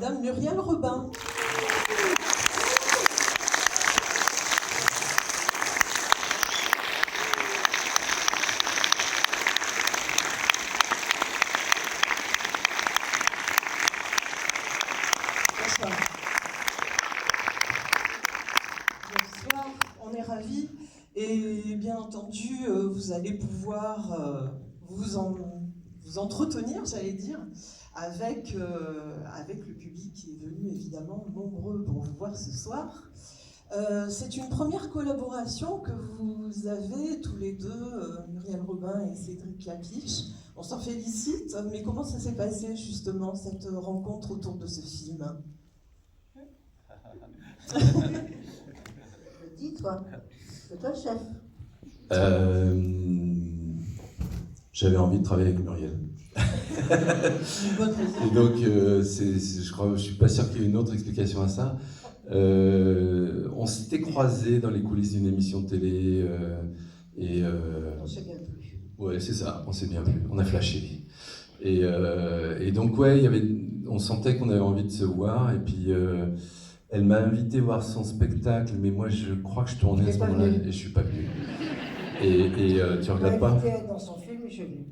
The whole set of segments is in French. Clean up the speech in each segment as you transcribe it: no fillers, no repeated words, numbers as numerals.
Madame Muriel Robin. Bonsoir, on est ravis et bien entendu vous allez pouvoir vous entretenir, j'allais dire, avec le public qui est venu évidemment nombreux pour vous voir ce soir. C'est une première collaboration que vous avez tous les deux, Muriel Robin et Cédric Klapisch. On s'en félicite, mais comment ça s'est passé justement cette rencontre autour de ce film? Dis toi, c'est toi le chef. J'avais envie de travailler avec Muriel. Une bonne raison. Et donc, je suis pas sûr qu'il y ait une autre explication à ça. On s'était croisés dans les coulisses d'une émission de télé On sait bien plus. Ouais, c'est ça, on s'est bien vu, on a flashé. Et donc, ouais, on sentait qu'on avait envie de se voir, et puis elle m'a invité voir son spectacle, mais moi je crois que je tournais à ce moment-là, et je suis pas venu. Et tu regrettes pas? Il était dans son film et je l'ai.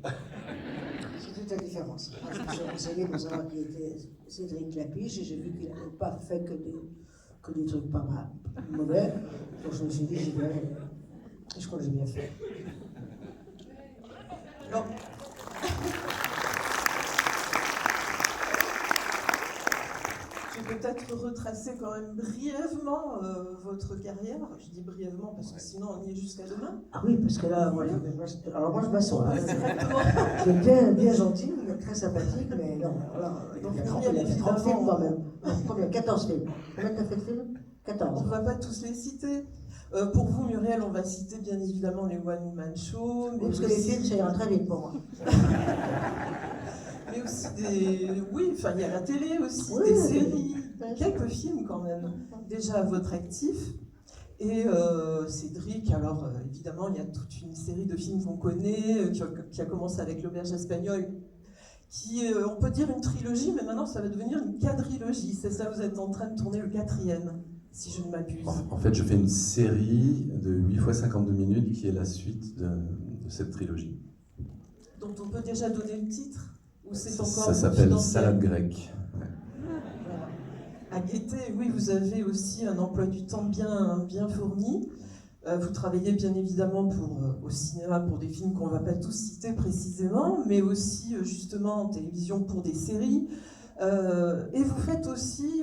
C'est toute la différence. Moi, je me suis renseignée pour savoir qui était Cédric Klapisch et j'ai vu qu'il n'avait pas fait que des trucs pas mal, mauvais. Donc je me suis dit, j'y vais. Et je crois que j'ai bien fait. Alors, je vais peut-être retracer quand même brièvement votre carrière. Je dis brièvement parce que sinon on y est jusqu'à demain. Ah oui, parce que là, moi, je m'assois. Hein. Exactement. C'est bien gentil, il est très sympathique, mais non. Alors, Donc, il a Muriel, fait 30 films évidemment, quand même. Non, combien? 14 films. Combien t'as fait de films? 14. On ne va pas tous les citer. Pour vous, Muriel, on va citer bien évidemment les One Man Show. Oui, parce que les films, ça ira très vite pour moi. Mais aussi oui, enfin il y a la télé aussi, Oui, des oui, séries, oui. quelques films quand même, déjà à votre actif. Et Cédric, alors évidemment, il y a toute une série de films qu'on connaît, qui a commencé avec L'Auberge espagnole, qui, on peut dire une trilogie, mais maintenant ça va devenir une quadrilogie. C'est ça, vous êtes en train de tourner le 4e, si je ne m'abuse. En fait, je fais une série de 8 fois 52 minutes qui est la suite de cette trilogie. Dont on peut déjà donner le titre? Ou c'est encore Ça s'appelle confidentiel? Salade grecque. Ouais. Voilà. À Gaîté, oui, vous avez aussi un emploi du temps bien fourni. Vous travaillez bien évidemment au cinéma pour des films qu'on ne va pas tous citer précisément, mais aussi justement en télévision pour des séries. Et vous faites aussi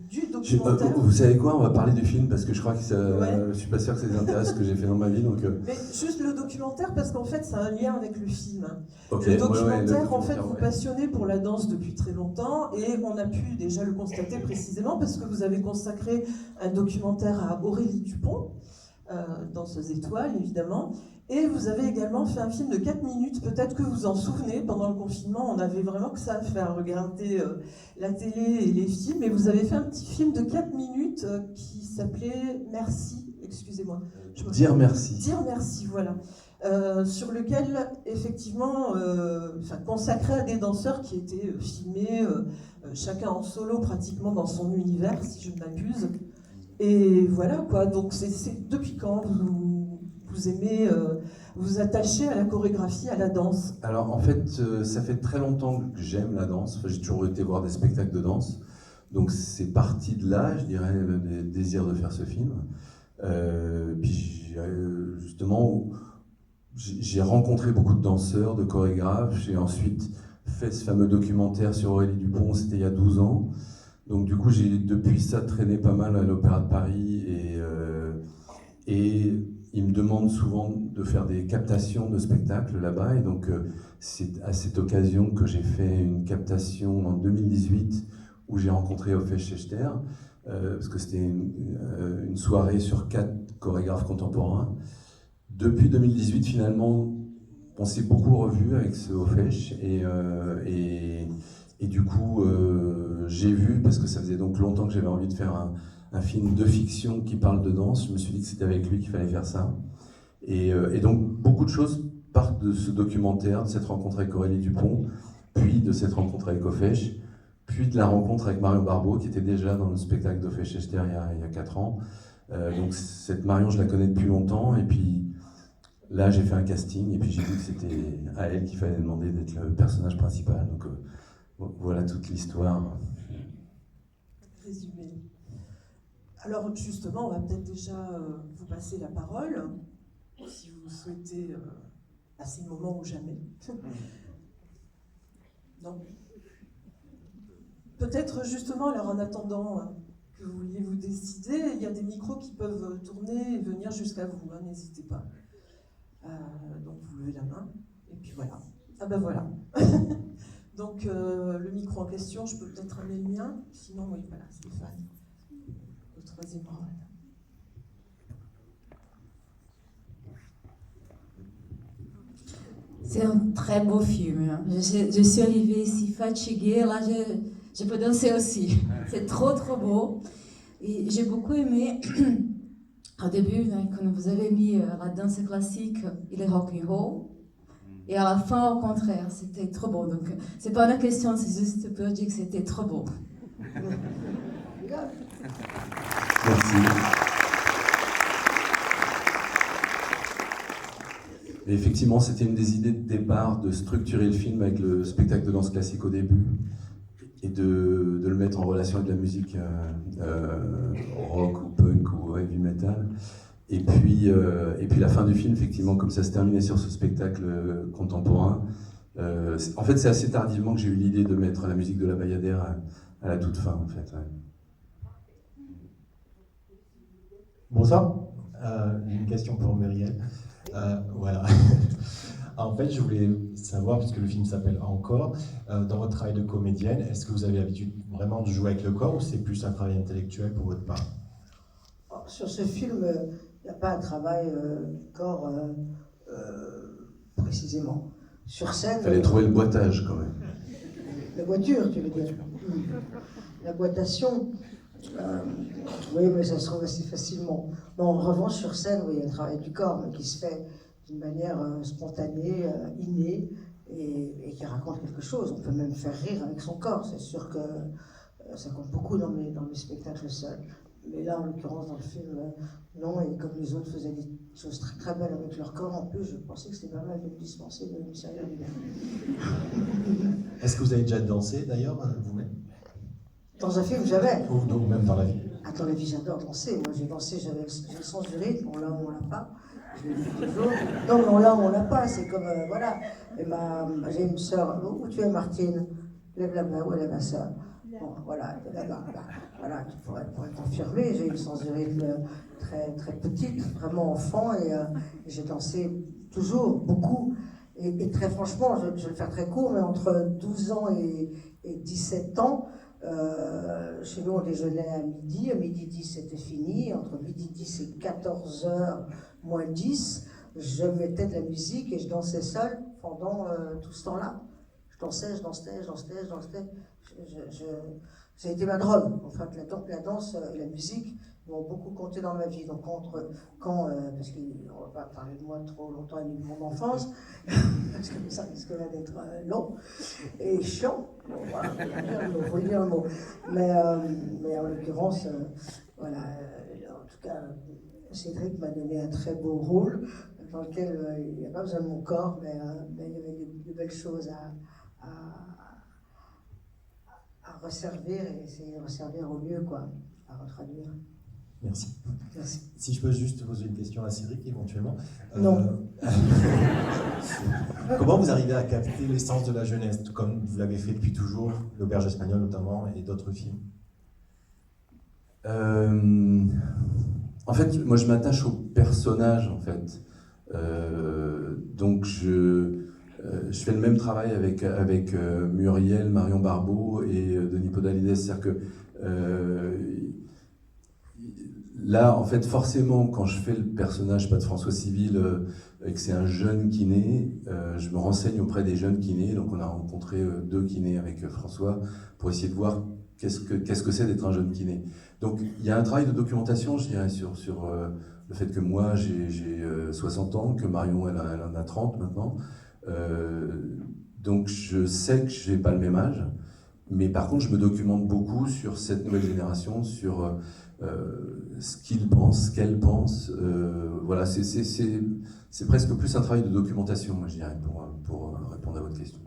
du documentaire. Vous savez quoi? On va parler du film parce que je crois que Ouais. je suis pas sûr que ça les intéresse ce que j'ai fait dans ma vie. Donc, Mais juste le documentaire, parce qu'en fait, ça a un lien avec le film. ok, Le documentaire, en fait, documentaire, vous ouais. passionnez pour la danse depuis très longtemps, et on a pu déjà le constater précisément parce que vous avez consacré un documentaire à Aurélie Dupont, danseuse étoile, évidemment. Et vous avez également fait un film de 4 minutes, peut-être que vous en souvenez, pendant le confinement, on avait vraiment que ça à faire, regarder la télé et les films, et vous avez fait un petit film de 4 minutes qui s'appelait Merci, excusez-moi. Dire merci. Dire merci, voilà. Sur lequel, effectivement, consacré à des danseurs qui étaient filmés, chacun en solo pratiquement dans son univers, si je ne m'abuse. Et voilà, quoi. Donc, c'est depuis quand vous aimez vous attacher à la chorégraphie, à la danse? Alors en fait, ça fait très longtemps que j'aime la danse. Enfin, j'ai toujours été voir des spectacles de danse. Donc c'est parti de là, je dirais, le désir de faire ce film. Puis justement, j'ai rencontré beaucoup de danseurs, de chorégraphes. J'ai ensuite fait ce fameux documentaire sur Aurélie Dupont, c'était il y a 12 ans. Donc du coup, j'ai depuis ça traîné pas mal à l'Opéra de Paris et ils me demandent souvent de faire des captations de spectacles là-bas. Et donc c'est à cette occasion que j'ai fait une captation en 2018 où j'ai rencontré Ofesh Schechter, parce que c'était une soirée sur 4 chorégraphes contemporains. Depuis 2018, finalement, on s'est beaucoup revus avec ce Ofesh et du coup, j'ai vu, parce que ça faisait donc longtemps que j'avais envie de faire un film de fiction qui parle de danse, je me suis dit que c'était avec lui qu'il fallait faire ça. Et donc, beaucoup de choses partent de ce documentaire, de cette rencontre avec Aurélie Dupont, puis de cette rencontre avec Ofesh, puis de la rencontre avec Marion Barbeau, qui était déjà dans le spectacle d'Offenstetter il y a 4 ans. Donc cette Marion, je la connais depuis longtemps, et puis là j'ai fait un casting, et puis j'ai vu que c'était à elle qu'il fallait demander d'être le personnage principal. Donc voilà toute l'histoire. Résumé. Alors justement, on va peut-être déjà vous passer la parole, si vous souhaitez, c'est le moment ou jamais. Non. Peut-être justement, alors en attendant que vous vouliez vous décider, il y a des micros qui peuvent tourner et venir jusqu'à vous, hein, n'hésitez pas. Donc vous levez la main, et puis voilà. Ah ben voilà. Donc le micro en question, je peux peut-être amener le mien, sinon oui, voilà, Stéphane, au troisième rang. C'est un très beau film. Hein. Je suis arrivée ici fatiguée, là je peux danser aussi. C'est trop beau. Et j'ai beaucoup aimé, au début, hein, quand vous avez mis la danse classique et le rock and roll, et à la fin, au contraire, c'était trop beau. Donc, c'est pas une question, c'est juste pour dire que c'était trop beau. Merci. Et effectivement, c'était une des idées de départ de structurer le film avec le spectacle de danse classique au début et de le mettre en relation avec la musique rock ou punk ou heavy metal. Et puis la fin du film, effectivement, comme ça se terminait sur ce spectacle contemporain, en fait c'est assez tardivement que j'ai eu l'idée de mettre la musique de La Bayadère à la toute fin, en fait. Ouais. Bonsoir, une question pour Muriel. Voilà. En fait, je voulais savoir, puisque le film s'appelle Encore, dans votre travail de comédienne, est-ce que vous avez l'habitude vraiment de jouer avec le corps ou c'est plus un travail intellectuel pour votre part? Sur ce film, il n'y a pas un travail du corps précisément. Sur scène... Il fallait trouver le boitage, quand même. La voiture, tu veux dire. La boitation, oui, mais ça se trouve assez facilement. Non, en revanche, sur scène, oui, il y a un travail du corps, mais qui se fait d'une manière spontanée, innée, et qui raconte quelque chose. On peut même faire rire avec son corps. C'est sûr que ça compte beaucoup dans mes spectacles seuls. Mais là, en l'occurrence, dans le film, non. Et comme les autres faisaient des choses très très belles avec leur corps, en plus, je pensais que c'était pas mal de me dispenser de me servir du même. Est-ce que vous avez déjà dansé, d'ailleurs, vous-même? Dans un film, jamais. Ou même dans la vie? Ah, dans la vie, j'adore danser. Moi, j'ai dansé, j'ai le sens du rythme. On l'a ou on l'a pas. Je le dis toujours. Non, mais on l'a ou on l'a pas. C'est comme, voilà. Et j'ai une sœur. Où tu es, Martine? Lève la main. Où est ma sœur? Bon, voilà, là-bas. Voilà, tu pourrais confirmer. J'ai eu le sens du rythme très, très petite, vraiment enfant. Et j'ai dansé toujours, beaucoup. Et très franchement, je vais le faire très court, mais entre 12 ans et 17 ans, chez nous, on déjeunait à midi. À midi 10, c'était fini. Entre midi 10 et 14h moins 10, je mettais de la musique et je dansais seule pendant tout ce temps-là. Je dansais. Ça a été ma drogue. En fait, la danse et la musique m'ont beaucoup compté dans ma vie. Donc, parce qu'on ne va pas parler de moi trop longtemps ni de mon enfance, parce que ça risque d'être long et chiant. Bon, voilà, il faut dire un mot. Mais en l'occurrence, voilà, en tout cas, Cédric m'a donné un très beau rôle dans lequel il n'y a pas besoin de mon corps, mais il y avait de belles choses à resservir et essayer de resservir au mieux, quoi, à retraduire. Merci. Merci. Si je peux juste poser une question à Cédric, éventuellement. Non. Comment vous arrivez à capter l'essence de la jeunesse, comme vous l'avez fait depuis toujours, L'Auberge espagnole notamment, et d'autres films? En fait, moi je m'attache au personnage, en fait. Donc je fais le même travail avec Muriel, Marion Barbeau et Denis Podalides. C'est-à-dire que là, en fait, forcément, quand je fais le personnage, pas de François Civil, et que c'est un jeune kiné, je me renseigne auprès des jeunes kinés. Donc on a rencontré 2 kinés avec François pour essayer de voir qu'est-ce que c'est d'être un jeune kiné. Donc il y a un travail de documentation, je dirais, sur le fait que moi j'ai 60 ans, que Marion elle en a 30 maintenant. Donc je sais que j'ai pas le même âge. Mais par contre, je me documente beaucoup sur cette nouvelle génération, sur ce qu'ils pensent, ce qu'elles pensent. Voilà, c'est presque plus un travail de documentation, moi, je dirais, pour répondre à votre question.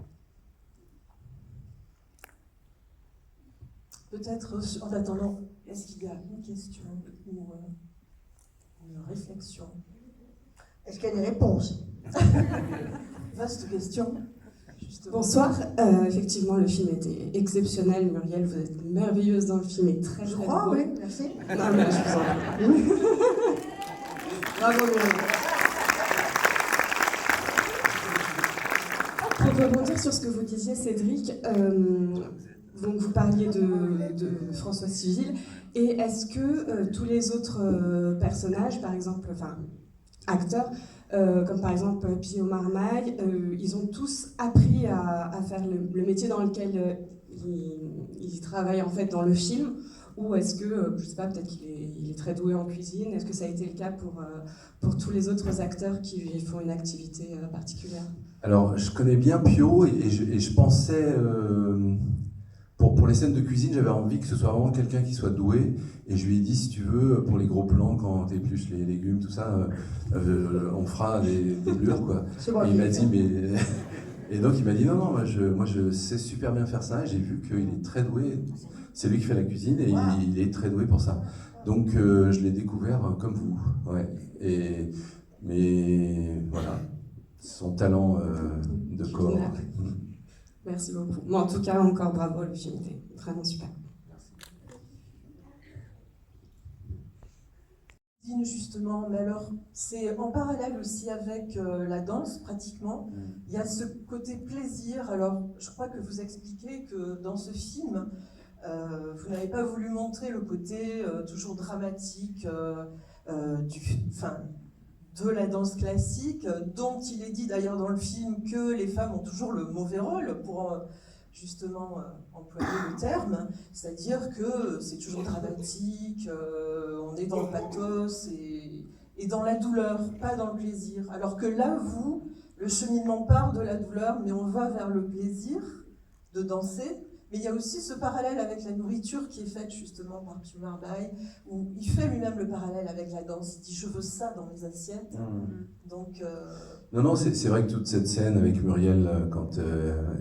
Peut-être en attendant, est-ce qu'il y a une question ou une réflexion? Est-ce qu'il y a des réponses? Vaste question. Justement. Bonsoir, effectivement le film était exceptionnel, Muriel, vous êtes merveilleuse dans le film et très Je très crois, drôle. oui, merci. Non mais je vous en prie. Bravo, Muriel. Pour rebondir sur ce que vous disiez Cédric, donc vous parliez de François Civil, et est-ce que tous les autres personnages, par exemple, enfin acteurs, comme par exemple Pio Marmaille, ils ont tous appris à faire le métier dans lequel ils travaillent en fait dans le film, ou est-ce que, je sais pas, peut-être qu'il est très doué en cuisine, est-ce que ça a été le cas pour tous les autres acteurs qui font une activité particulière? Alors, je connais bien Pio et je pensais, pour les scènes de cuisine, j'avais envie que ce soit vraiment quelqu'un qui soit doué. Et je lui ai dit, si tu veux, pour les gros plans, quand tu épluches les légumes, tout ça, on fera des blurs, quoi. C'est bon, Et il m'a dit, mais... Et donc il m'a dit, non, moi je sais super bien faire ça. Et j'ai vu qu'il est très doué. C'est lui qui fait la cuisine et il est très doué pour ça. Donc je l'ai découvert comme vous. Ouais. Mais voilà, son talent de corps. Merci beaucoup. Bon, en tout cas, encore bravo, le film était vraiment super. Justement, mais alors c'est en parallèle aussi avec la danse pratiquement. Il y a ce côté plaisir. Alors je crois que vous expliquez que dans ce film, vous n'avez pas voulu montrer le côté toujours dramatique de la danse classique, dont il est dit d'ailleurs dans le film que les femmes ont toujours le mauvais rôle, pour justement employer le terme, c'est-à-dire que c'est toujours dramatique, on est dans le pathos et dans la douleur, pas dans le plaisir. Alors que là, le cheminement part de la douleur, mais on va vers le plaisir de danser. Mais il y a aussi ce parallèle avec la nourriture qui est faite justement par Pio Marmaille, où il fait lui-même le parallèle avec la danse. Il dit « je veux ça dans mes assiettes ». Donc, Non, c'est vrai que toute cette scène avec Muriel, quand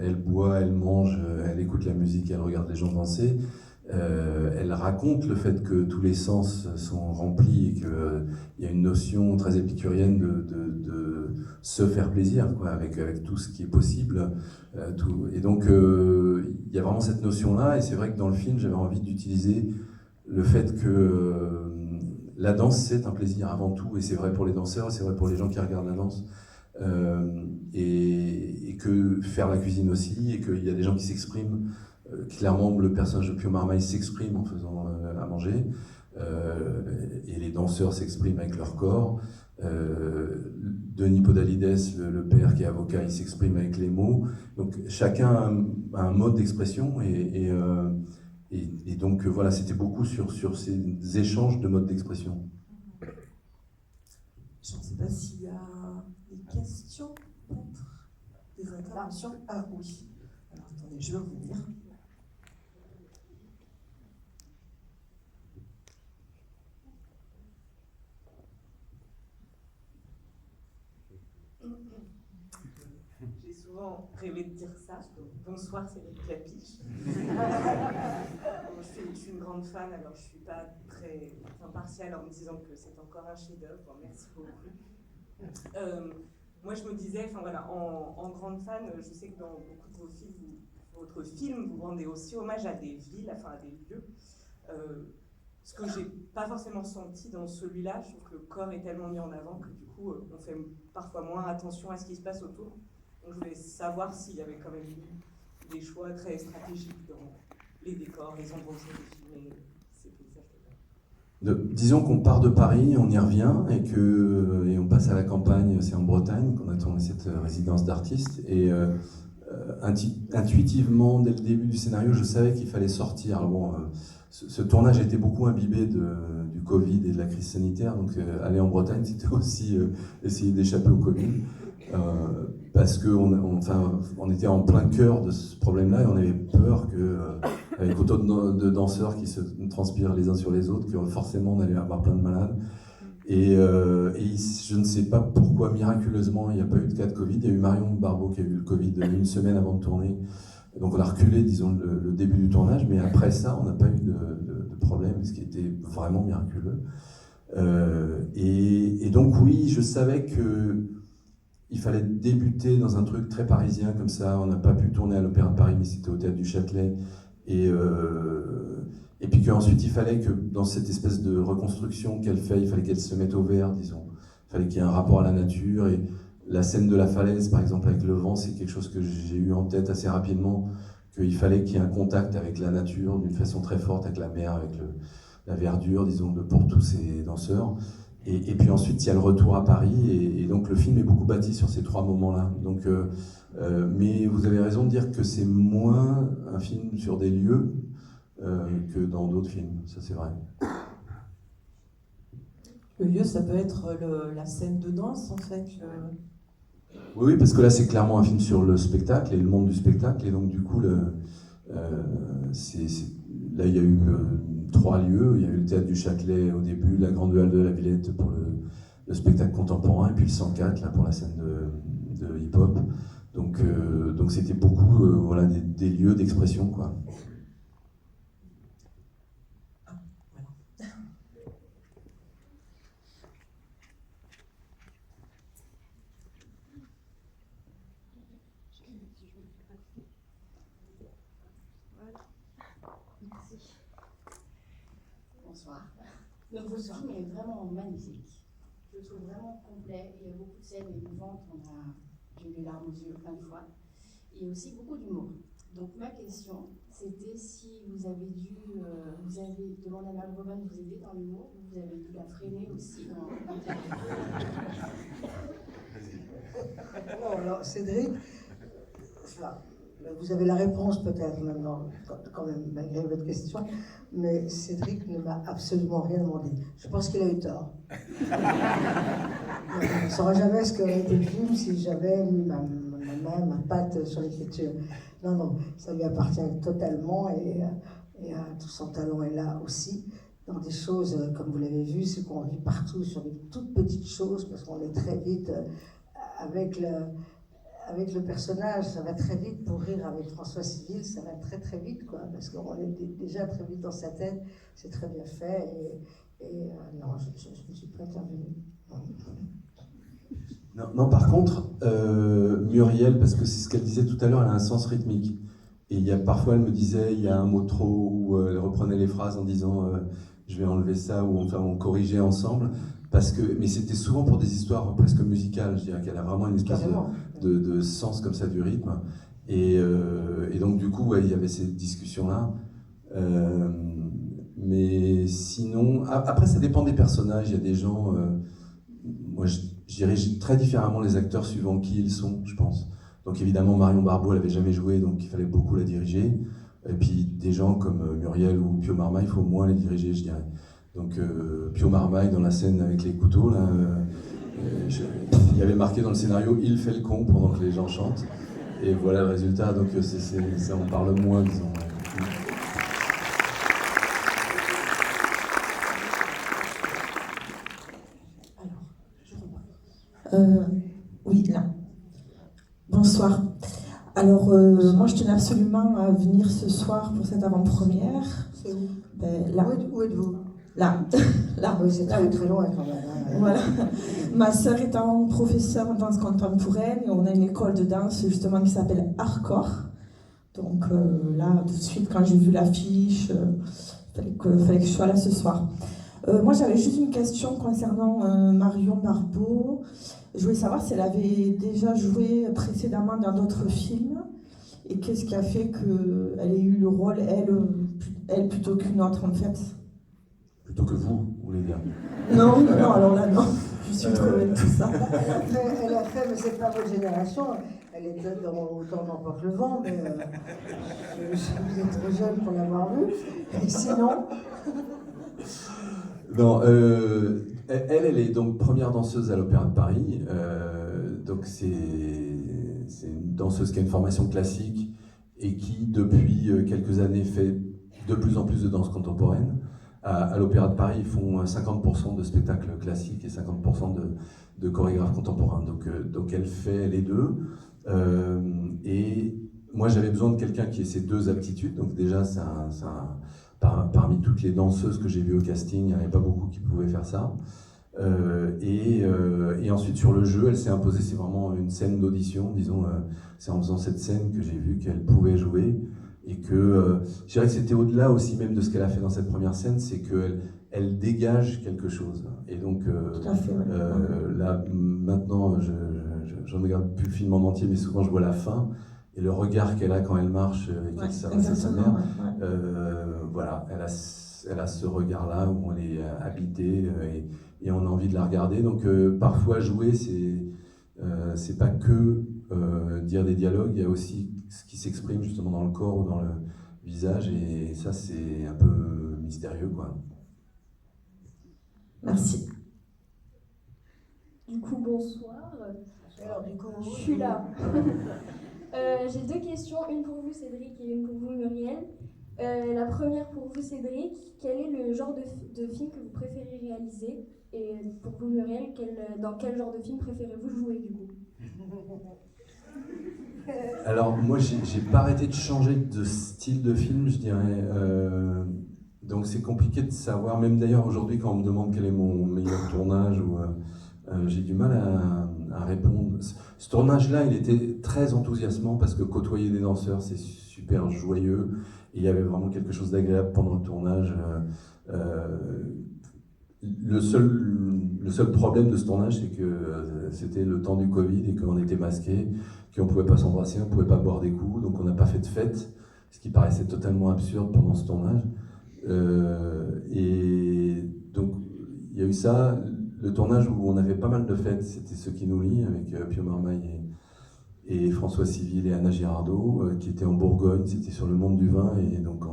elle boit, elle mange, elle écoute la musique, elle regarde les gens danser, elle raconte le fait que tous les sens sont remplis et qu'il y a une notion très épicurienne de se faire plaisir, quoi, avec tout ce qui est possible. Et donc, il y a vraiment cette notion-là, et c'est vrai que dans le film, j'avais envie d'utiliser le fait que la danse, c'est un plaisir avant tout, et c'est vrai pour les danseurs, c'est vrai pour les gens qui regardent la danse. Et que faire la cuisine aussi, et qu'il y a des gens qui s'expriment. Clairement, le personnage de Pio Marmaille s'exprime en faisant à manger, et les danseurs s'expriment avec leur corps. Denis Podalides, le père qui est avocat, il s'exprime avec les mots. Donc chacun a un mode d'expression, et donc voilà, c'était beaucoup sur ces échanges de modes d'expression. Je ne sais pas s'il y a des questions, peut-être, des interventions. Ah oui. Alors attendez, je vais revenir. J'ai souvent rêvé de dire ça. Bonsoir, c'est Cédric Clapiche. Je suis une grande fan, alors je ne suis pas très impartiale en me disant que c'est encore un chef-d'œuvre. Merci beaucoup. Moi, je me disais, enfin voilà, en grande fan, je sais que dans beaucoup de votre film, vous rendez aussi hommage à des villes, enfin à des lieux. Ce que j'ai pas forcément senti dans celui-là, je trouve que le corps est tellement mis en avant que du coup, on fait parfois moins attention à ce qui se passe autour. Donc, je voulais savoir s'il y avait quand même eu des choix très stratégiques dans les décors, les endroits où c'est filmé, ces paysages. Disons qu'on part de Paris, on y revient, et on passe à la campagne, c'est en Bretagne qu'on a tourné cette résidence d'artistes. Et intuitivement, dès le début du scénario, je savais qu'il fallait sortir. Alors bon, ce tournage a été beaucoup imbibé du Covid et de la crise sanitaire, donc aller en Bretagne, c'était aussi essayer d'échapper au Covid. parce on était en plein cœur de ce problème-là et on avait peur que, avec autant de danseurs qui se transpirent les uns sur les autres, que forcément on allait avoir plein de malades. Et je ne sais pas pourquoi, miraculeusement, il n'y a pas eu de cas de Covid. Il y a eu Marion Barbeau qui a eu le Covid une semaine avant de tourner. Donc on a reculé, disons, le début du tournage, mais après ça, on n'a pas eu de problème, ce qui était vraiment miraculeux. Et donc oui, je savais qu'il fallait débuter dans un truc très parisien comme ça. On n'a pas pu tourner à l'Opéra de Paris, mais c'était au Théâtre du Châtelet. Et puis qu'ensuite, il fallait que dans cette espèce de reconstruction qu'elle fait, il fallait qu'elle se mette au vert, disons. Il fallait qu'il y ait un rapport à la nature. Et la scène de la falaise, par exemple, avec le vent, c'est quelque chose que j'ai eu en tête assez rapidement, qu'il fallait qu'il y ait un contact avec la nature d'une façon très forte, avec la mer, avec la verdure, disons, pour tous ces danseurs. Et puis ensuite, il y a le retour à Paris, et donc le film est beaucoup bâti sur ces 3 moments-là. Donc, mais vous avez raison de dire que c'est moins un film sur des lieux que dans d'autres films, ça c'est vrai. Le lieu, ça peut être la scène de danse, en fait. Oui, parce que là, c'est clairement un film sur le spectacle et le monde du spectacle. Et donc, du coup, là, il y a eu 3 lieux. Il y a eu le Théâtre du Châtelet au début, la Grande Halle de la Villette pour le spectacle contemporain, et puis le 104 là, pour la scène de hip-hop. Donc, c'était beaucoup des lieux d'expression, quoi. Bonsoir. Donc votre film est vraiment magnifique. Je le trouve vraiment complet. Il y a beaucoup de scènes émouvantes. J'ai eu les larmes aux yeux plein de fois. Et aussi beaucoup d'humour. Donc ma question, c'était si vous avez demandé à Marc Boban de vous aider dans l'humour, ou vous avez dû la freiner aussi dans Non, alors Cédric, vous avez la réponse peut-être maintenant, quand même, malgré votre question, mais Cédric ne m'a absolument rien demandé. Je pense qu'il a eu tort. On ne saura jamais ce qu'aurait été le film si j'avais mis ma patte sur l'écriture. Non, ça lui appartient totalement, et tout son talent est là aussi. Dans des choses, comme vous l'avez vu, c'est qu'on vit partout sur des toutes petites choses, parce qu'on est très vite avec le personnage, ça va très vite. Pour rire avec François Civil, ça va très très vite, quoi, parce qu'on est déjà très vite dans sa tête. C'est très bien fait, et non, je ne suis pas intervenue. Non, par contre, Muriel, parce que c'est ce qu'elle disait tout à l'heure, elle a un sens rythmique. Et parfois, elle me disait, il y a un mot trop, ou elle reprenait les phrases en disant je vais enlever ça, ou enfin on corrigeait ensemble. Mais c'était souvent pour des histoires presque musicales. Je dirais qu'elle a vraiment une espèce de sens comme ça du rythme. Et donc, du coup, il y avait ces discussions-là. Mais sinon, après, ça dépend des personnages. Il y a des gens. Moi, je dirige très différemment les acteurs suivant qui ils sont, je pense. Donc évidemment, Marion Barbeau, elle n'avait jamais joué, donc il fallait beaucoup la diriger. Et puis des gens comme Muriel ou Pio Marmaille, il faut moins les diriger, je dirais. Donc Pio Marmaille, dans la scène avec les couteaux, là, il y avait marqué dans le scénario « Il fait le con » pendant que les gens chantent. Et voilà le résultat, donc ça on parle moins, disons. Oui, là. Bonsoir. Alors, moi, je tenais absolument à venir ce soir pour cette avant-première. C'est où? Là. Où êtes-vous? Là. Là. Oui, c'est très très loin quand même. Hein. Voilà. Ma sœur étant professeure en danse contemporaine, et on a une école de danse justement qui s'appelle Hardcore. Donc là, tout de suite, quand j'ai vu l'affiche, fallait que je sois là ce soir. Moi, j'avais juste une question concernant Marion Barbeau. Je voulais savoir si elle avait déjà joué précédemment dans d'autres films, et qu'est-ce qui a fait qu'elle ait eu le rôle, elle plutôt qu'une autre, en fait. Plutôt que vous voulez dire? Non, alors là, non. Je suis trop loin de tout ça. Elle a fait, mais c'est pas votre génération. Elle était dans Autant n'emporte le vent, mais vous êtes trop jeune pour l'avoir vue. Et sinon... Non, elle est donc première danseuse à l'Opéra de Paris. Donc une danseuse qui a une formation classique et qui, depuis quelques années, fait de plus en plus de danse contemporaine. À l'Opéra de Paris, ils font 50% de spectacles classiques et 50% de chorégraphes contemporains. Donc elle fait les deux. Et moi, j'avais besoin de quelqu'un qui ait ces deux aptitudes. Donc déjà, parmi toutes les danseuses que j'ai vues au casting, il n'y en avait pas beaucoup qui pouvaient faire ça. Et ensuite, sur le jeu, elle s'est imposée. C'est vraiment une scène d'audition, disons. C'est en faisant cette scène que j'ai vu qu'elle pouvait jouer. Et que je dirais que c'était au-delà aussi même de ce qu'elle a fait dans cette première scène, c'est qu'elle dégage quelque chose. Et donc Tout à fait, ouais. là, maintenant, je ne regarde plus le film en entier, mais souvent je vois la fin. Et le regard qu'elle a quand elle marche et qu'elle s'adresse à sa mère, voilà, elle a ce regard-là où elle est habitée et on a envie de la regarder. Donc parfois jouer, c'est pas que dire des dialogues, il y a aussi ce qui s'exprime justement dans le corps ou dans le visage, et ça c'est un peu mystérieux, quoi. Merci. Du coup, bonsoir. Alors, du coup, Je suis là. J'ai deux questions, une pour vous Cédric et une pour vous Muriel. La première pour vous Cédric, quel est le genre de film que vous préférez réaliser? Et pour vous Muriel, dans quel genre de film préférez-vous jouer du coup? Alors moi j'ai pas arrêté de changer de style de film, je dirais. Donc c'est compliqué de savoir, même d'ailleurs aujourd'hui quand on me demande quel est mon meilleur tournage, j'ai du mal à répondre. Ce tournage-là, il était très enthousiasmant parce que côtoyer des danseurs, c'est super joyeux. Et il y avait vraiment quelque chose d'agréable pendant le tournage. Le seul problème de ce tournage, c'est que c'était le temps du Covid et qu'on était masqués, qu'on ne pouvait pas s'embrasser, on ne pouvait pas boire des coups, donc on n'a pas fait de fête, ce qui paraissait totalement absurde pendant ce tournage. Et donc il y a eu ça. Le tournage où on avait pas mal de fêtes, c'était Ce qui nous lie, avec Pio Marmaille et François Civil et Anna Girardot, qui était en Bourgogne, c'était sur le monde du vin, et donc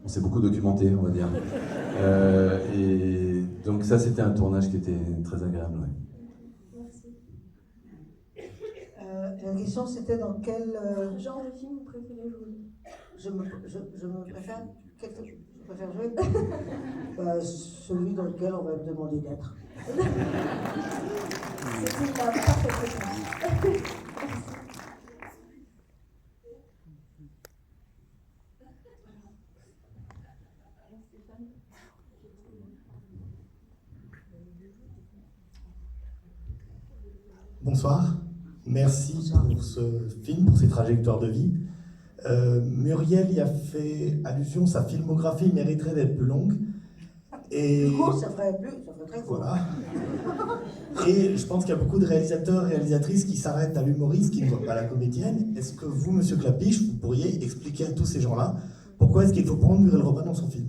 on s'est beaucoup documenté, on va dire. Et donc ça, c'était un tournage qui était très agréable. Ouais. Merci. la question c'était dans quel Genre de film vous préférez jouer? je préfère jouer celui dans lequel on va me demander d'être. C'était la parfaite réponse. Bonsoir, merci pour ce film, pour ces trajectoires de vie. Muriel y a fait allusion, sa filmographie mériterait d'être plus longue. Et Du coup, ça ferait très court. voilà. Et je pense qu'il y a beaucoup de réalisateurs et réalisatrices qui s'arrêtent à l'humoriste, qui ne voient pas la comédienne. Est-ce que vous, Monsieur Clapiche, vous pourriez expliquer à tous ces gens-là pourquoi est-ce qu'il faut prendre Muriel Robin dans son film?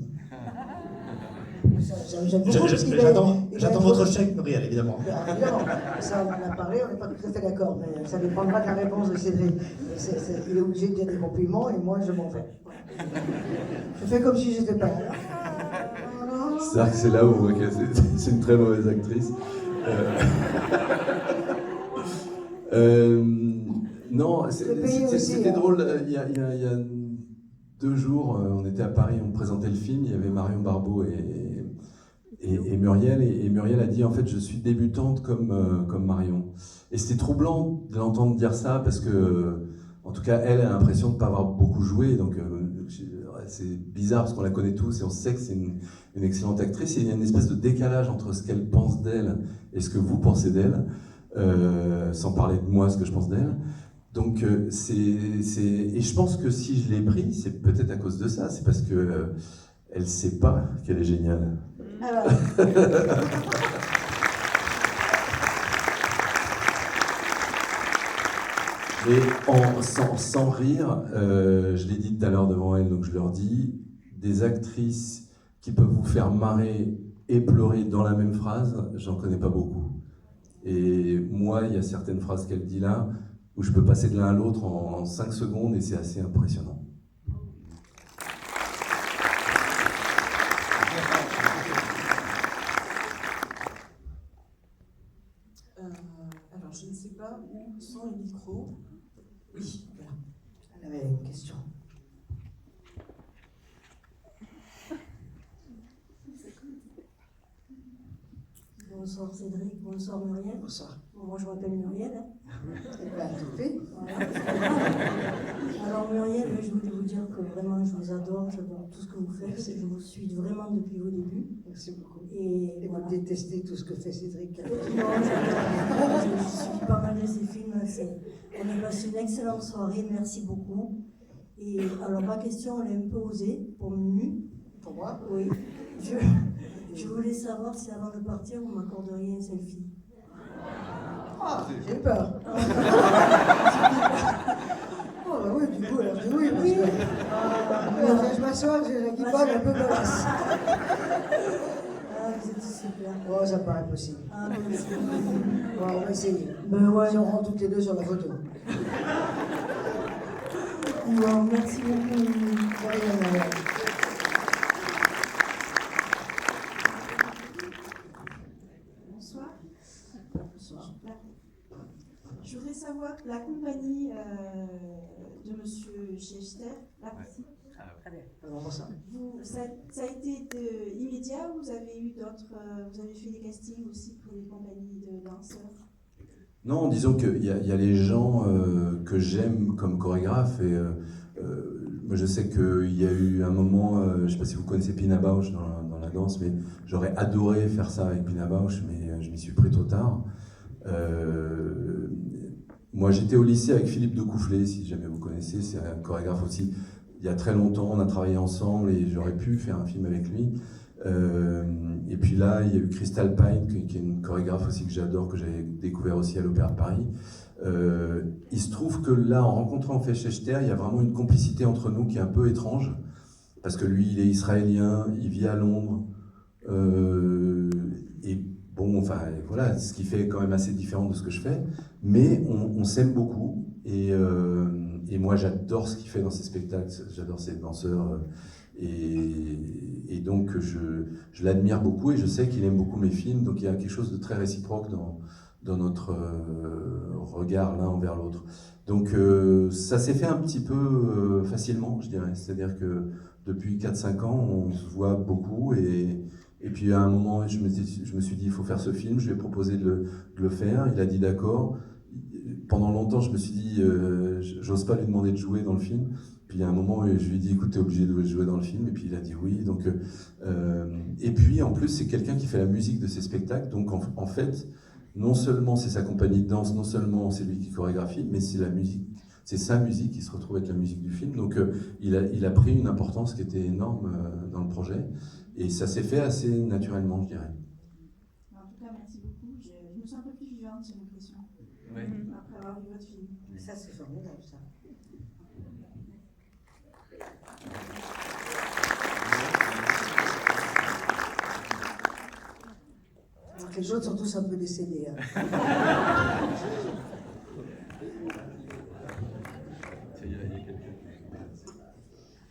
J'attends votre chèque, Muriel, évidemment. Évidemment, ça on en a parlé, on n'est pas tout à fait d'accord, mais ça dépendra de la réponse de Cédric. Il est obligé de dire des compliments et moi je m'en vais. Je fais comme si j'étais pas là. C'est vrai que c'est là où on voit que c'est une très mauvaise actrice. Non, c'était drôle. Il y a 2 jours, on était à Paris, on présentait le film, il y avait Marion Barbeau et Muriel. Et Muriel a dit, en fait, je suis débutante comme Marion. Et c'était troublant de l'entendre dire ça, parce que, en tout cas, elle a l'impression de ne pas avoir beaucoup joué. Donc, c'est bizarre, parce qu'on la connaît tous, et on sait que c'est une excellente actrice. Et il y a une espèce de décalage entre ce qu'elle pense d'elle et ce que vous pensez d'elle, sans parler de moi, ce que je pense d'elle. Donc, et je pense que si je l'ai pris, c'est peut-être à cause de ça. C'est parce que elle sait pas qu'elle est géniale. Mais sans rire, je l'ai dit tout à l'heure devant elle, donc je leur dis, des actrices qui peuvent vous faire marrer et pleurer dans la même phrase, j'en connais pas beaucoup. Et moi, il y a certaines phrases qu'elle dit là, où je peux passer de l'un à l'autre en 5 secondes, et c'est assez impressionnant. Alors, je ne sais pas où sont les micros. Oui, voilà. Elle avait une question. Bonsoir Cédric, bonsoir Muriel. Bonsoir. Bon, moi je m'appelle Muriel. Eh bien, tout fait. Voilà. Alors Muriel, je voulais vous dire que vraiment je vous adore, j'adore tout ce que vous faites, je vous suis vraiment depuis vos débuts. Merci beaucoup. Et Vous voilà. détestez tout ce que fait Cédric. Non, je suis pas mal de ces films. On a passé une excellente soirée, merci beaucoup. Et alors ma question, elle est un peu osée pour Mimi. Pour moi? Oui. Je voulais savoir si avant de partir, vous m'accorderiez un selfie. Ah, j'ai peur. Oh, bah oui, du coup, alors je dis oui, parce que je m'assois, j'ai la guibole un peu mollasse. Ah, vous êtes super. Oh, ça me paraît possible. Ah, merci. Bon, on va essayer. Ben ouais. Si on rentre toutes les deux sur la photo. Bon, merci beaucoup. De rien. Bonsoir. Je voudrais savoir, la compagnie de Monsieur Schechter, là, ici, Très bien. Alors, ça. ça a été immédiat ou vous avez eu d'autres, vous avez fait des castings aussi pour les compagnies de danseurs? Non, disons qu'il y a les gens que j'aime comme chorégraphe et moi je sais qu'il y a eu un moment, je ne sais pas si vous connaissez Pina Bausch dans la danse, mais j'aurais adoré faire ça avec Pina Bausch, mais je m'y suis pris trop tard. Moi j'étais au lycée avec Philippe Decoufflet, si jamais vous connaissez, c'est un chorégraphe aussi. Il y a très longtemps, on a travaillé ensemble et j'aurais pu faire un film avec lui. Et puis là, il y a eu Crystal Pine, qui est une chorégraphe aussi que j'adore, que j'avais découvert aussi à l'Opéra de Paris. Il se trouve que là, en rencontrant Schechter, il y a vraiment une complicité entre nous qui est un peu étrange, parce que lui, il est israélien, il vit à Londres, et bon, enfin, voilà, ce qui fait quand même assez différent de ce que je fais, mais on s'aime beaucoup, et moi, j'adore ce qu'il fait dans ses spectacles, j'adore ses danseurs, et donc je l'admire beaucoup et je sais qu'il aime beaucoup mes films, donc il y a quelque chose de très réciproque dans notre regard l'un envers l'autre. Donc ça s'est fait un petit peu facilement, je dirais, c'est-à-dire que depuis 4-5 ans on se voit beaucoup et puis à un moment je me suis dit il faut faire ce film, je lui ai proposé de le faire, il a dit d'accord. Pendant longtemps je me suis dit j'ose pas lui demander de jouer dans le film. Puis il y a un moment, je lui ai dit, écoute, t'es obligé de jouer dans le film, et puis il a dit oui. Donc, et puis en plus, c'est quelqu'un qui fait la musique de ses spectacles, donc en fait, non seulement c'est sa compagnie de danse, non seulement c'est lui qui chorégraphie, mais c'est la musique, c'est sa musique qui se retrouve avec la musique du film. Donc il a pris une importance qui était énorme dans le projet, et ça s'est fait assez naturellement, je dirais. En tout cas, merci beaucoup. Je me sens un peu plus vivante, j'ai l'impression, après avoir vu votre film. Ça, c'est formidable, ça. Les autres sont tous un peu décédés. Hein.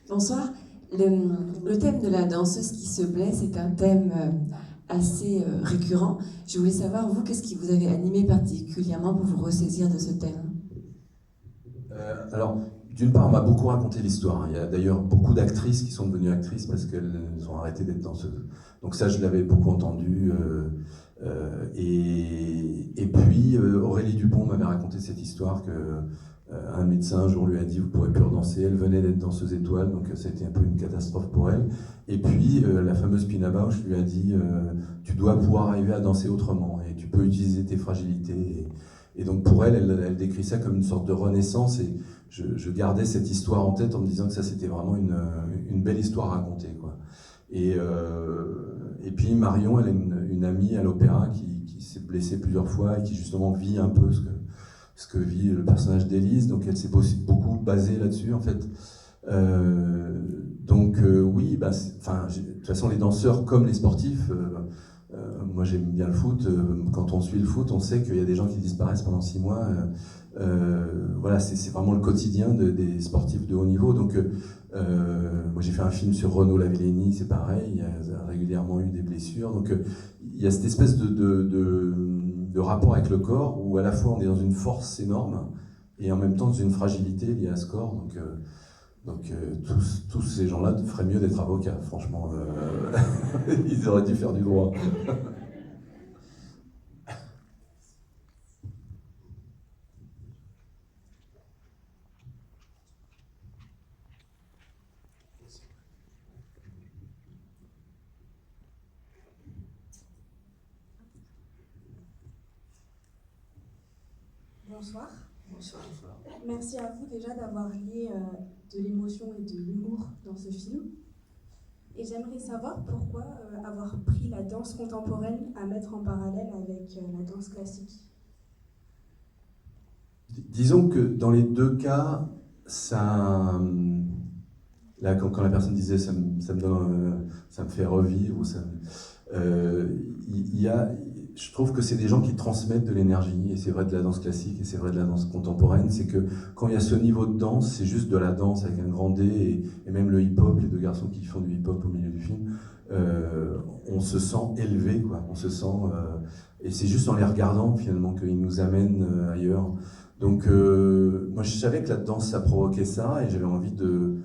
Bonsoir. Le thème de la danseuse qui se blesse est un thème assez récurrent. Je voulais savoir, vous, qu'est-ce qui vous avait animé particulièrement pour vous ressaisir de ce thème? Alors, d'une part, on m'a beaucoup raconté l'histoire. Il y a d'ailleurs beaucoup d'actrices qui sont devenues actrices parce qu'elles ont arrêté d'être danseuses. Donc ça, je l'avais beaucoup entendu. Et puis, Aurélie Dupont m'avait raconté cette histoire qu'un médecin un jour lui a dit « Vous ne pourrez plus redanser ». Elle venait d'être danseuse étoile, donc ça a été un peu une catastrophe pour elle. Et puis, la fameuse Pina Bausch lui a dit « Tu dois pouvoir arriver à danser autrement et tu peux utiliser tes fragilités ». Et donc pour elle, elle décrit ça comme une sorte de renaissance, et je gardais cette histoire en tête en me disant que ça c'était vraiment une belle histoire à raconter, quoi. Et puis Marion, elle a une amie à l'opéra qui s'est blessée plusieurs fois et qui justement vit un peu ce que vit le personnage d'Élise, donc elle s'est beaucoup basée là-dessus en fait. Oui, de toute façon les danseurs comme les sportifs, moi j'aime bien le foot, quand on suit le foot, on sait qu'il y a des gens qui disparaissent pendant 6 mois. Voilà, c'est vraiment le quotidien des sportifs de haut niveau. Donc moi j'ai fait un film sur Renaud Lavillenie, c'est pareil, il a régulièrement eu des blessures. Donc il y a cette espèce de rapport avec le corps où à la fois on est dans une force énorme et en même temps dans une fragilité liée à ce corps. Donc tous ces gens-là feraient mieux d'être avocats, franchement. Ils auraient dû faire du droit. Bonsoir. Bonsoir. Merci à vous déjà d'avoir lié de l'émotion et de l'humour dans ce film. Et j'aimerais savoir pourquoi avoir pris la danse contemporaine à mettre en parallèle avec la danse classique. Disons que dans les deux cas, ça, là, quand la personne disait ça me fait revivre, ou je trouve que c'est des gens qui transmettent de l'énergie, et c'est vrai de la danse classique, et c'est vrai de la danse contemporaine, c'est que quand il y a ce niveau de danse, c'est juste de la danse avec un grand D, et même le hip-hop, les deux garçons qui font du hip-hop au milieu du film, on se sent élevé, quoi. On se sent, et c'est juste en les regardant finalement qu'ils nous amènent ailleurs. Donc moi je savais que la danse ça provoquait ça, et j'avais envie de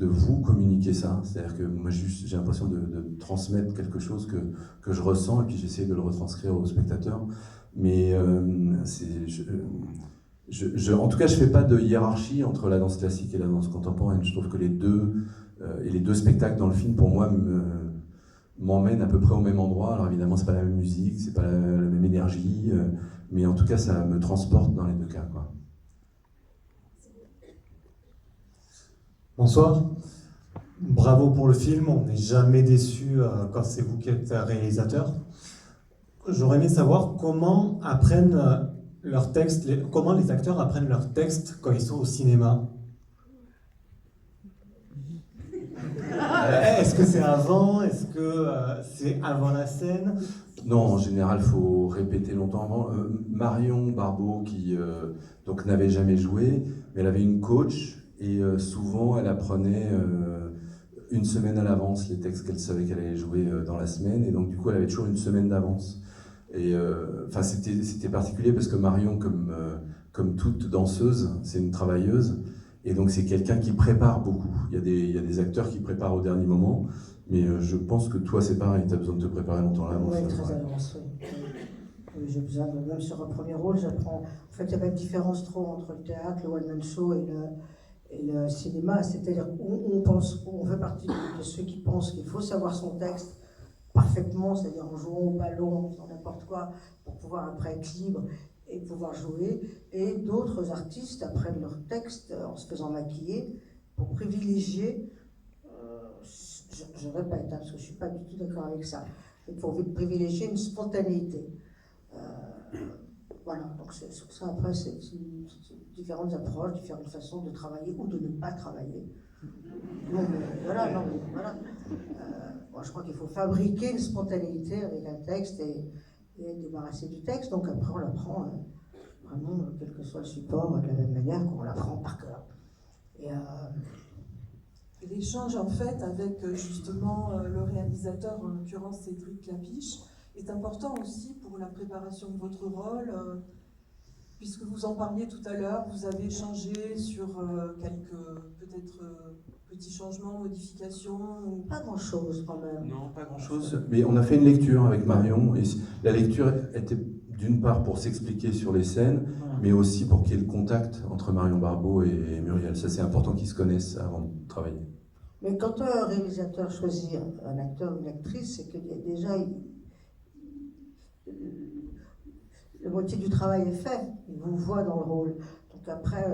vous communiquer ça. C'est-à-dire que moi j'ai l'impression de transmettre quelque chose que je ressens, et puis j'essaie de le retranscrire aux spectateurs. Mais en tout cas, je fais pas de hiérarchie entre la danse classique et la danse contemporaine. Je trouve que les deux spectacles dans le film, pour moi, m'emmènent à peu près au même endroit. Alors évidemment, c'est pas la même musique, c'est pas la même énergie, mais en tout cas, ça me transporte dans les deux cas, quoi. Bonsoir. Bravo pour le film, on n'est jamais déçu quand c'est vous qui êtes réalisateur. J'aurais aimé savoir comment apprennent leurs textes, comment les acteurs apprennent leurs textes quand ils sont au cinéma. Est-ce que c'est avant? Est-ce que c'est avant la scène? Non, en général, il faut répéter longtemps avant. Marion Barbeau, qui donc n'avait jamais joué, mais elle avait une coach, et souvent elle apprenait une semaine à l'avance les textes qu'elle savait qu'elle allait jouer dans la semaine, et donc du coup elle avait toujours une semaine d'avance. Et c'était particulier parce que Marion, comme toute danseuse, c'est une travailleuse, et donc c'est quelqu'un qui prépare beaucoup. Il y a des acteurs qui préparent au dernier moment, mais je pense que toi c'est pareil, tu as besoin de te préparer longtemps à l'avance. Oui, très à l'avance, oui. J'ai besoin, même sur un premier rôle, j'apprends. En fait, il n'y a pas de différence trop entre le théâtre, le one-man show et le cinéma. C'est-à-dire on fait partie de ceux qui pensent qu'il faut savoir son texte parfaitement, c'est-à-dire en jouant au ballon, en faisant n'importe quoi, pour pouvoir après être libre et pouvoir jouer. Et d'autres artistes apprennent leur texte en se faisant maquiller pour privilégier, je répète, parce que je ne suis pas du tout d'accord avec ça, il faut privilégier une spontanéité. Voilà, donc ça après c'est différentes approches, différentes façons de travailler ou de ne pas travailler. Non mais voilà. Moi je crois qu'il faut fabriquer une spontanéité avec un texte et être débarrassé du texte, donc après on l'apprend vraiment, quel que soit le support, de la même manière qu'on l'apprend par cœur. Et l'échange en fait avec justement le réalisateur, en l'occurrence Cédric Clapiche, est important aussi pour la préparation de votre rôle, puisque vous en parliez tout à l'heure, vous avez échangé sur quelques peut-être petits changements, modifications ou... Pas grand-chose quand même. Non, pas grand-chose, mais on a fait une lecture avec Marion, et la lecture était d'une part pour s'expliquer sur les scènes, mais aussi pour qu'il y ait le contact entre Marion Barbeau et Muriel. Ça c'est important qu'ils se connaissent avant de travailler. Mais quand un réalisateur choisit un acteur ou une actrice, c'est que déjà le moitié du travail est fait, il vous voit dans le rôle. Donc après,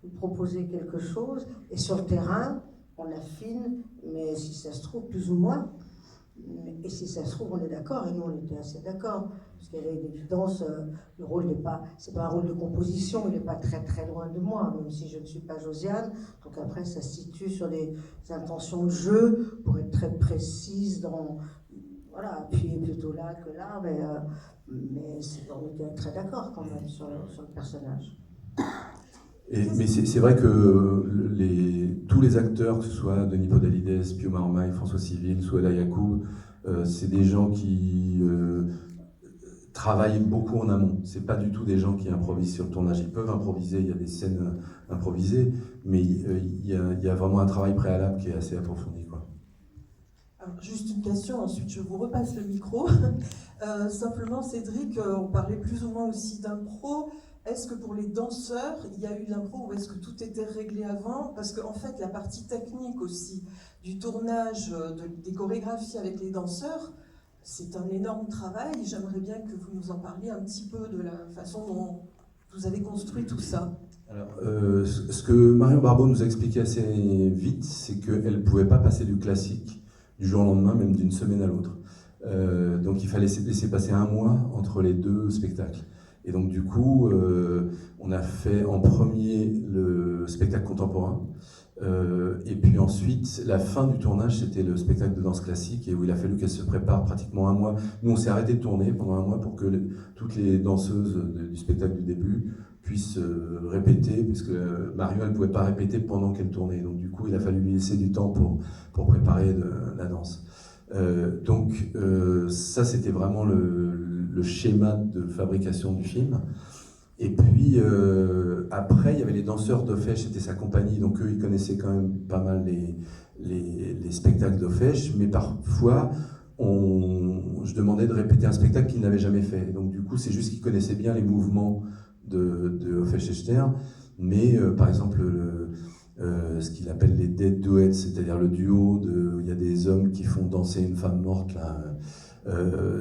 vous proposez quelque chose, et sur le terrain, on affine, mais si ça se trouve, plus ou moins. Et si ça se trouve, on est d'accord, et nous on était assez d'accord, parce qu'il y avait une évidence, le rôle n'est pas, c'est pas un rôle de composition, il n'est pas très très loin de moi, même si je ne suis pas Josiane. Donc après, ça se situe sur des intentions de jeu, pour être très précise dans... Voilà, appuyer plutôt là que là, mais on était très d'accord quand même sur le personnage. Mais c'est vrai que tous les acteurs, que ce soit Denis Podalides, Pio Marmaille, François Civil, Souheila Yacoub, c'est des gens qui travaillent beaucoup en amont. C'est pas du tout des gens qui improvisent sur le tournage. Ils peuvent improviser, il y a des scènes improvisées, mais il y a vraiment un travail préalable qui est assez approfondi, quoi. Alors, juste une question, ensuite je vous repasse le micro. Simplement, Cédric, on parlait plus ou moins aussi d'impro. Est-ce que pour les danseurs, il y a eu de l'impro ou est-ce que tout était réglé avant? Parce qu'en fait, la partie technique aussi du tournage, des chorégraphies avec les danseurs, c'est un énorme travail. J'aimerais bien que vous nous en parliez un petit peu de la façon dont vous avez construit tout ça. Alors, ce que Marion Barbeau nous a expliqué assez vite, c'est qu'elle ne pouvait pas passer du classique du jour au lendemain, même d'une semaine à l'autre. Donc il fallait laisser passer un mois entre les deux spectacles. Et donc du coup, on a fait en premier le spectacle contemporain, et puis ensuite, la fin du tournage, c'était le spectacle de danse classique, et où il a fallu qu'elle se prépare pratiquement un mois. Nous, on s'est arrêté de tourner pendant un mois pour que toutes les danseuses du spectacle du début puissent répéter, puisque Marion, elle ne pouvait pas répéter pendant qu'elle tournait. Donc du coup, il a fallu lui laisser du temps pour préparer la danse. Donc ça, c'était vraiment le schéma de fabrication du film. Et puis après, il y avait les danseurs d'Ofesh, c'était sa compagnie, donc eux, ils connaissaient quand même pas mal les spectacles d'Ofesh, mais parfois, je demandais de répéter un spectacle qu'ils n'avaient jamais fait. Donc du coup, c'est juste qu'ils connaissaient bien les mouvements de Ofesh Echter, mais par exemple, ce qu'il appelle les dead duets, c'est-à-dire le duo, il y a des hommes qui font danser une femme morte, là.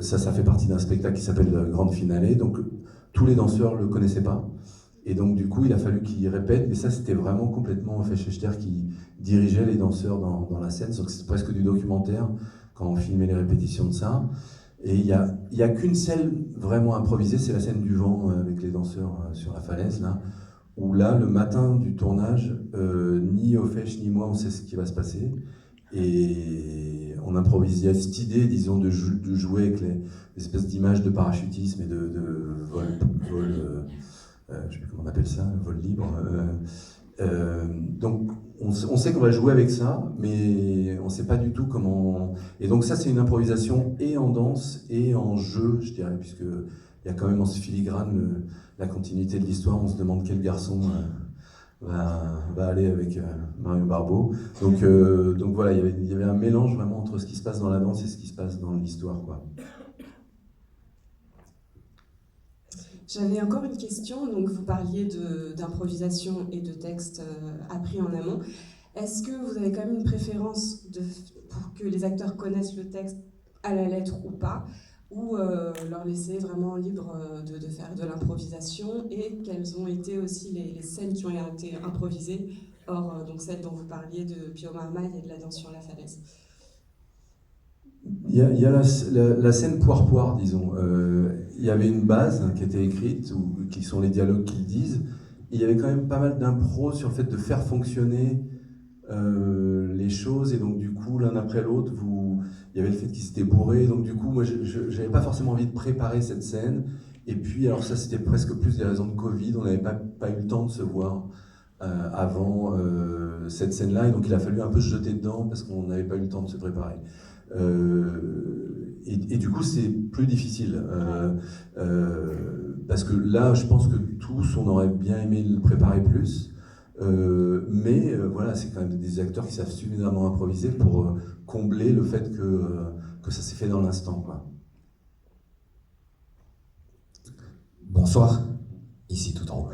Ça fait partie d'un spectacle qui s'appelle la Grande Finale, donc tous les danseurs ne le connaissaient pas, et donc du coup il a fallu qu'ils répètent, mais ça c'était vraiment complètement Ofesh Echter qui dirigeait les danseurs dans la scène, donc c'est presque du documentaire quand on filmait les répétitions de ça. Et il y a qu'une scène vraiment improvisée, c'est la scène du vent avec les danseurs sur la falaise, là, où là, le matin du tournage, ni Ofesh ni moi on sait ce qui va se passer, et on improvise. Il y a cette idée, disons, de jouer avec les espèces d'images de parachutisme et de vol, je ne sais plus comment on appelle ça, vol libre. Donc on sait qu'on va jouer avec ça, mais on ne sait pas du tout comment. Et donc ça, c'est une improvisation et en danse et en jeu, je dirais, puisqu'il y a quand même en ce filigrane la continuité de l'histoire. On se demande quel garçon va aller avec Marion Barbeau. Donc voilà, il y avait un mélange vraiment entre ce qui se passe dans la danse et ce qui se passe dans l'histoire, quoi. J'avais encore une question. Donc vous parliez d'improvisation et de texte appris en amont. Est-ce que vous avez quand même une préférence pour que les acteurs connaissent le texte à la lettre ou pas, ou leur laisser vraiment libre de faire de l'improvisation, et quelles ont été aussi les scènes qui ont été improvisées, hors donc celle dont vous parliez de Pio Marmaille et de la danse sur la falaise? Il y a la scène poire-poire, disons. Il y avait une base qui était écrite, qui sont les dialogues qu'ils disent, et il y avait quand même pas mal d'impro sur le fait de faire fonctionner les choses, et donc du coup, l'un après l'autre, il y avait le fait qu'ils s'étaient bourrés, donc du coup, moi, je n'avais pas forcément envie de préparer cette scène, et puis, alors ça, c'était presque plus des raisons de Covid, on n'avait pas eu le temps de se voir avant cette scène-là, et donc il a fallu un peu se jeter dedans, parce qu'on n'avait pas eu le temps de se préparer. Et du coup, c'est plus difficile, parce que là, je pense que tous, on aurait bien aimé le préparer plus, mais voilà, c'est quand même des acteurs qui savent suffisamment improviser pour combler le fait que ça s'est fait dans l'instant, quoi. Bonsoir, ici tout en haut.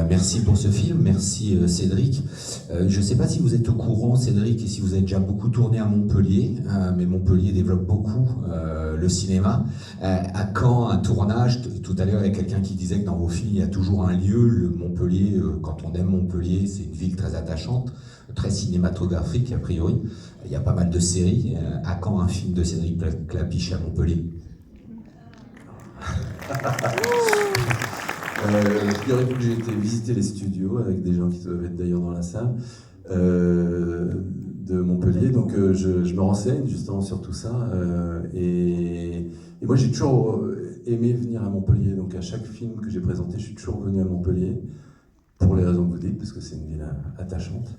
Merci pour ce film, merci Cédric. Je ne sais pas si vous êtes au courant, Cédric, et si vous avez déjà beaucoup tourné à Montpellier, mais Montpellier développe beaucoup le cinéma. À Caen, un tournage, tout à l'heure il y a quelqu'un qui disait que dans vos films il y a toujours un lieu, le Montpellier, quand on aime Montpellier, c'est une ville très attachante, très cinématographique a priori. Il y a pas mal de séries. À quand un film de Cédric Clapiche à Montpellier? Figurez-vous que j'ai été visiter les studios avec des gens qui doivent être d'ailleurs dans la salle de Montpellier, donc je me renseigne justement sur tout ça, et moi j'ai toujours aimé venir à Montpellier, donc à chaque film que j'ai présenté je suis toujours venu à Montpellier pour les raisons que vous dites, parce que c'est une ville attachante,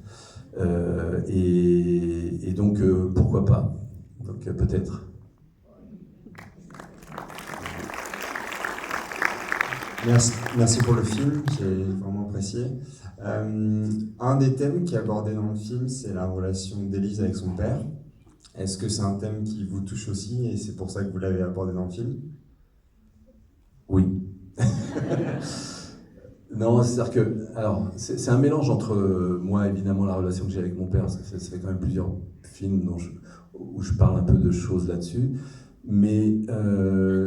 et donc pourquoi pas, donc peut-être. Merci pour le film, j'ai vraiment apprécié. Un des thèmes qui est abordé dans le film, c'est la relation d'Élise avec son père. Est-ce que c'est un thème qui vous touche aussi et c'est pour ça que vous l'avez abordé dans le film? Oui. Non, c'est-à-dire que, alors, c'est un mélange entre moi, évidemment, la relation que j'ai avec mon père, parce que ça fait quand même plusieurs films où je parle un peu de choses là-dessus, mais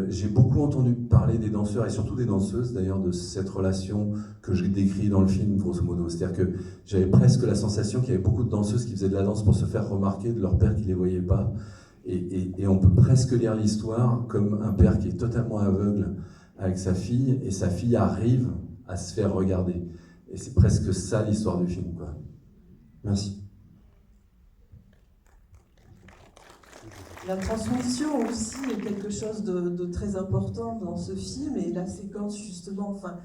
j'ai beaucoup entendu parler des danseurs, et surtout des danseuses, d'ailleurs, de cette relation que je décris dans le film, grosso modo. C'est-à-dire que j'avais presque la sensation qu'il y avait beaucoup de danseuses qui faisaient de la danse pour se faire remarquer de leur père qui ne les voyait pas, et on peut presque lire l'histoire comme un père qui est totalement aveugle avec sa fille, et sa fille arrive à se faire regarder. Et c'est presque ça l'histoire du film, quoi. Merci. La transmission aussi est quelque chose de très important dans ce film, et la séquence justement, enfin,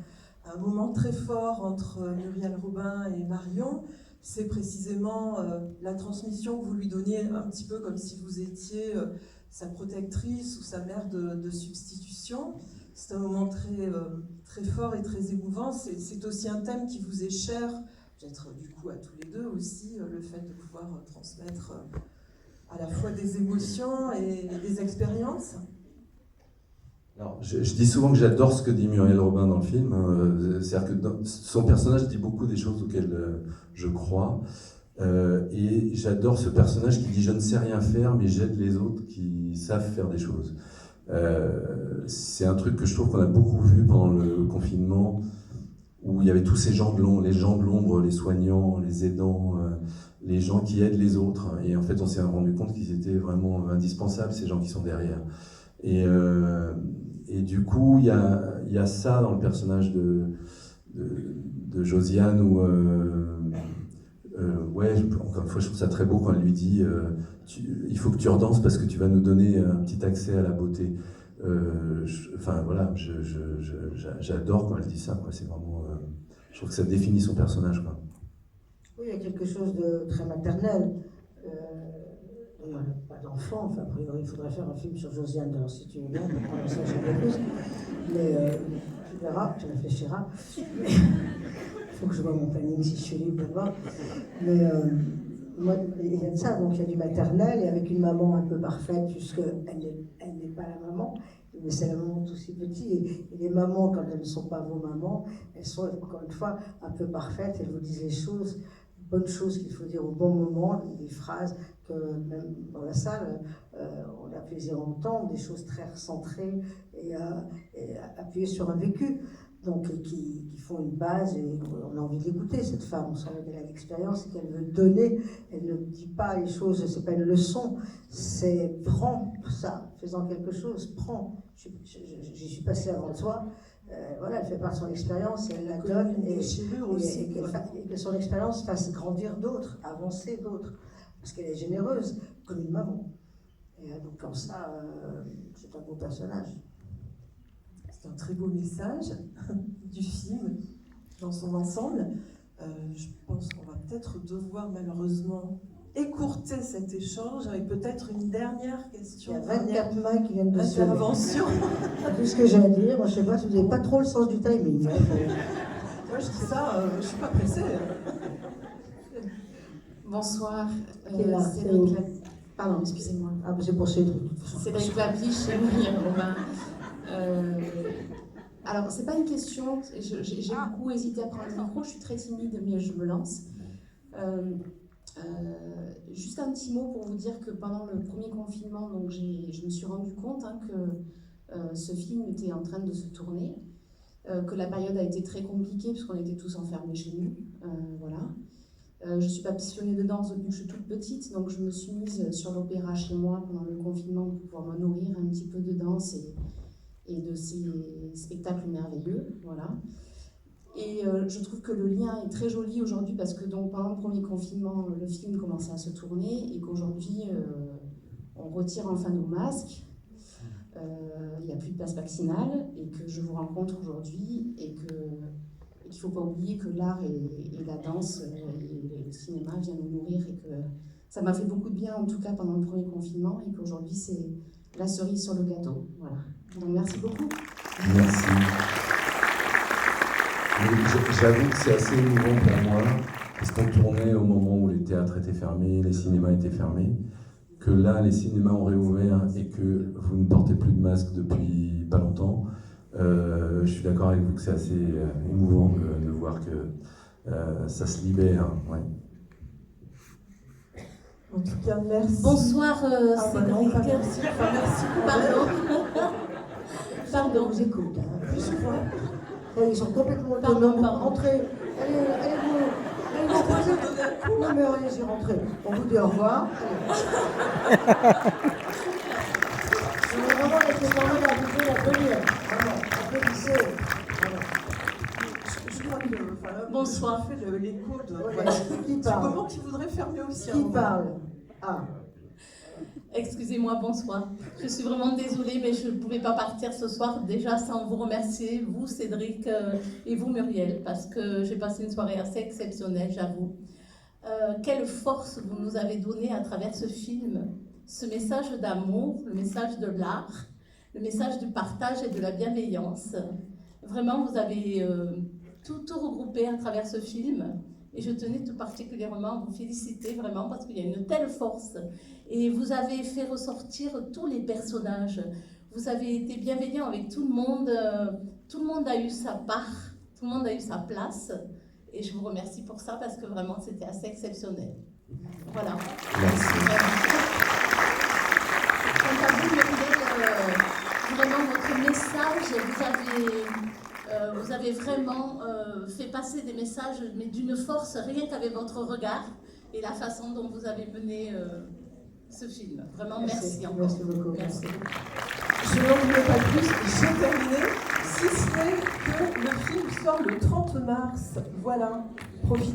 un moment très fort entre Muriel Robin et Marion, c'est précisément la transmission que vous lui donniez un petit peu comme si vous étiez sa protectrice ou sa mère de substitution. C'est un moment très fort et très émouvant. C'est aussi un thème qui vous est cher, peut-être du coup à tous les deux aussi, le fait de pouvoir transmettre à la fois des émotions et des expériences. Alors, je dis souvent que j'adore ce que dit Muriel Robin dans le film. C'est-à-dire que son personnage dit beaucoup des choses auxquelles je crois. Et j'adore ce personnage qui dit « je ne sais rien faire, mais j'aide les autres qui savent faire des choses ». C'est un truc que je trouve qu'on a beaucoup vu pendant le confinement, où il y avait tous ces gens de l'ombre, les soignants, les aidants, les gens qui aident les autres. Et en fait, on s'est rendu compte qu'ils étaient vraiment indispensables, ces gens qui sont derrière. Et du coup, il y a ça dans le personnage de Josiane, où, ouais, encore une fois, je trouve ça très beau quand elle lui dit il faut que tu redanses parce que tu vas nous donner un petit accès à la beauté. Enfin, voilà, j'adore quand elle dit ça, quoi. C'est vraiment, je trouve que ça définit son personnage, quoi. Oui, il y a quelque chose de très maternel. D'ailleurs, elle n'a pas d'enfant. Enfin, a priori, il faudrait faire un film sur Josiane. Alors, si tu veux bien, on peut prendre ça sur les plus. Mais tu verras, tu réfléchiras. Mais il faut que je vois mon planning si je suis libre d'abord. Mais moi, il y a de ça. Donc, il y a du maternel. Et avec une maman un peu parfaite, puisqu'elle n'est pas la maman. Mais c'est la maman tout si petit. Et les mamans, quand elles ne sont pas vos mamans, elles sont, encore une fois, un peu parfaites. Elles vous disent les choses, bonnes choses qu'il faut dire au bon moment, des phrases que même dans la salle, on a plaisir à entendre, des choses très recentrées et appuyées sur un vécu. Donc, qui font une base, et on a envie d'écouter cette femme, on sent qu'elle a l'expérience et qu'elle veut donner, elle ne dit pas les choses, c'est pas une leçon, c'est prends ça, fais-en quelque chose, prends, j'y suis passée avant toi, voilà, elle fait part de son expérience et elle la donne, et que son expérience fasse grandir d'autres, avancer d'autres, parce qu'elle est généreuse, comme une maman. Et donc comme ça, c'est un beau personnage. C'est un très beau message du film dans son ensemble. Je pense qu'on va peut-être devoir malheureusement écourter cet échange avec peut-être une dernière question. Il y a 24 mains qui viennent de se lever. Intervention. C'est tout ce que j'ai à dire. Moi, je sais pas si vous n'avez pas trop le sens du timing. Moi, je dis ça, je suis pas pressée. Bonsoir. Cédric Pardon, excusez-moi. Ah, c'est pour Cédric. Cédric Lapiche et Muriel Robin. Alors, c'est pas une question, j'ai beaucoup hésité à prendre le micro, je suis très timide, mais je me lance. Juste un petit mot pour vous dire que pendant le premier confinement, donc je me suis rendu compte que ce film était en train de se tourner, que la période a été très compliquée puisqu'on était tous enfermés chez nous. Voilà. Je suis pas passionnée de danse depuis que je suis toute petite, donc je me suis mise sur l'opéra chez moi pendant le confinement pour pouvoir me nourrir un petit peu de danse et de ces spectacles merveilleux, voilà. Et je trouve que le lien est très joli aujourd'hui parce que donc pendant le premier confinement, le film commençait à se tourner et qu'aujourd'hui, on retire enfin nos masques, il n'y a plus de passe vaccinale et que je vous rencontre aujourd'hui et qu'il ne faut pas oublier que l'art et la danse et le cinéma viennent nous nourrir et que ça m'a fait beaucoup de bien en tout cas pendant le premier confinement et qu'aujourd'hui c'est la cerise sur le gâteau, voilà. Donc merci beaucoup. Merci. J'avoue que c'est assez émouvant pour moi, parce qu'on tournait au moment où les théâtres étaient fermés, les cinémas étaient fermés, que là, les cinémas ont réouvert et que vous ne portez plus de masque depuis pas longtemps. Je suis d'accord avec vous que c'est assez émouvant de voir que ça se libère. Ouais. En tout cas, merci. Bonsoir Cédric. non, pas merci. Enfin, merci. Pardon. Pardon, j'écoute. Ils sont complètement autonomes. Rentrez. Allez, vous poser. Non, mais allez-y, rentrez. On vous dit au revoir. Je veux vraiment laisser parler d'inviter la première. Vraiment, applaudissez. Je crois que Bonsoir. fait l'écho de Qui du parle moment qui voudrait fermer aussi. Qui parle? Ah. Excusez-moi, bonsoir. Je suis vraiment désolée, mais je ne pouvais pas partir ce soir déjà sans vous remercier, vous Cédric et vous Muriel, parce que j'ai passé une soirée assez exceptionnelle, j'avoue. Quelle force vous nous avez donnée à travers ce film, ce message d'amour, le message de l'art, le message du partage et de la bienveillance. Vraiment, vous avez tout regroupé à travers ce film. Et je tenais tout particulièrement à vous féliciter vraiment parce qu'il y a une telle force. Et vous avez fait ressortir tous les personnages. Vous avez été bienveillant avec tout le monde. Tout le monde a eu sa part. Tout le monde a eu sa place. Et je vous remercie pour ça parce que vraiment c'était assez exceptionnel. Voilà. Merci. Quant à vous, Muriel, vraiment votre message, vous avez vraiment fait passer des messages, mais d'une force, rien qu'avec votre regard et la façon dont vous avez mené ce film. Vraiment, merci encore. Merci beaucoup. Merci. Je n'en voulais pas plus, j'ai terminé, si ce n'est que le film sort le 30 mars. Voilà, profitez.